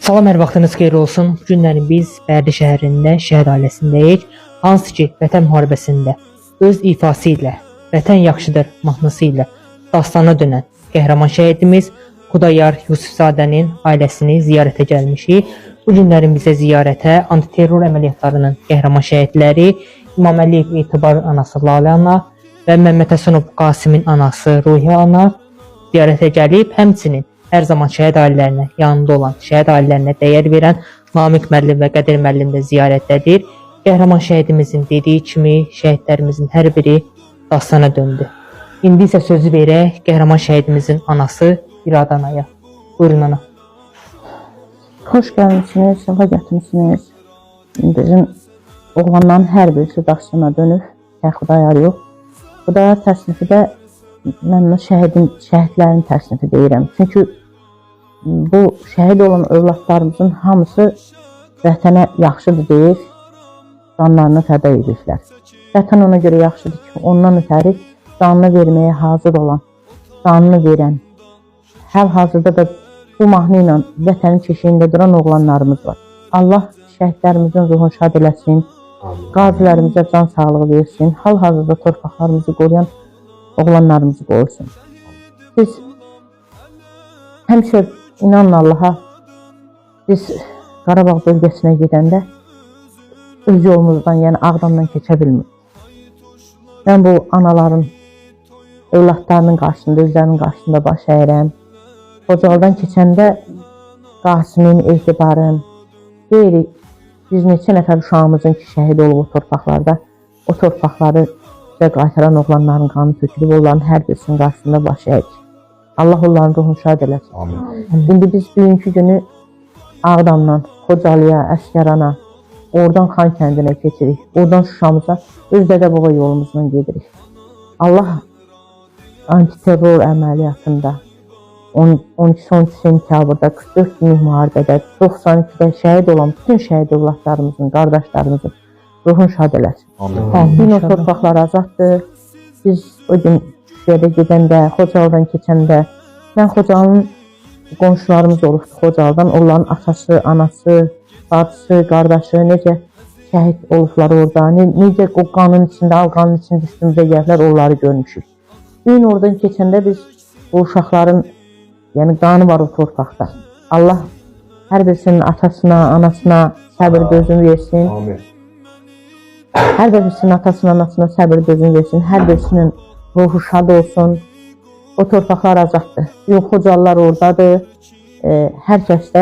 Salam, hər vaxtınız xeyir olsun. Bu günləri biz Bərdə şəhərində şəhid ailəsindəyik. Hansı ki, Vətən müharibəsində öz ifası ilə, Vətən yaxşıdır mahnısı ilə dastana dönən qəhrəman şəhidimiz Xudayar Yusifzadənin ailəsini ziyarətə gəlmişik. Bu günlərin bizə ziyarətə antiterror əməliyyatlarının qəhrəman şəhidləri İmam Əliyev Etibar anası Lalə ana və Məmməd Həsənov Qasimin anası Ruhiyyə ana ziyarətə gəlib, həmçinin hər zaman şəhid ailələrinə yanında olan, şəhid ailələrinə dəyər verən Namiq müəllim və Qədir müəllim də ziyarətdədir. Qəhrəman şəhidimizin dediyi kimi şəhidlərimizin hər biri dastana döndü. İndi isə sözü verək qəhrəman şəhidimizin anası İradə anaya. Buyurun ana. Xoş gəlmişsiniz, səfa gətirmişsiniz. Bizim oğlanların hər birisi dastana dönüb, Xudayar yox. Xudayar təsnifi də mən şəhidlərin təsnifi deyirəm. Çünki bu şəhid olan övladlarımızın hamısı vətənə yaxşıdır deyib, canlarını fəda ediblər. Vətən ona görə yaxşıdır ki, ondan ötəri canını verməyə hazır olan, canını verən, həl-hazırda da bu mahnı ilə vətənin keşiyində duran oğlanlarımız var. Allah şəhidlərimizin ruhunu şad eləsin, qazilərimizə can sağlığı versin, hal-hazırda torpaqlarımızı qoruyan oğlanlarımızı qorusun. Biz həmişə inanın Allaha, biz Qarabağ bölgəsinə gedəndə öz yolumuzdan, yəni Ağdamdan keçə bilmirik. Mən bu anaların, övladlarının qarşısında, özlərinin qarşısında baş əyirəm. Xocalıdan keçəndə Qasimin, Etibarın, deyirik, biz neçə nəfər uşağımızın ki, şəhid olub o torpaqlarda, o torpaqları bizə qaytaran oğlanların qanı tökülüb, onların hər birisinin qarşısında baş əyirik. Allah onların ruhunu şad eləsin. Amin. İndi biz bugünkü günü Ağdamdan, Xocalıya, Əsgərana, oradan Xan kəndinə keçirik, oradan Şuşamıza, öz Dədəboğa yolumuzdan gedirik. Allah antiterror əməliyyatında 12-13 sentyabrda 44 günlük müharibədə 92-də şəhid olan bütün şəhid övladlarımızın, qardaşlarımızın ruhunu şad eləsin. Amin. O torpaqlar azaddır. Biz o gün Şuşaya gedəndə, Xocalıdan keçəndə, mən Xocalının qonşularımız olubdu Xocalıdan, onların atası, anası, bacısı, qardaşı necə şəhid olublar orada, necə o qanın içində, alqanın içində üstümüzə gəlirlər, onları görmüşük. Bugün oradan keçəndə biz o uşaqların, yəni qanı var o torpaqda. Allah hər birisinin atasına, anasına səbir dözüm versin. Amin. Hər birisinin atasına, anasına səbir dözüm versin. Hər birisinin ruhu şad olsun. O torpaqlar azaddır. Yox, Xocalılar oradadır. Hər kəs də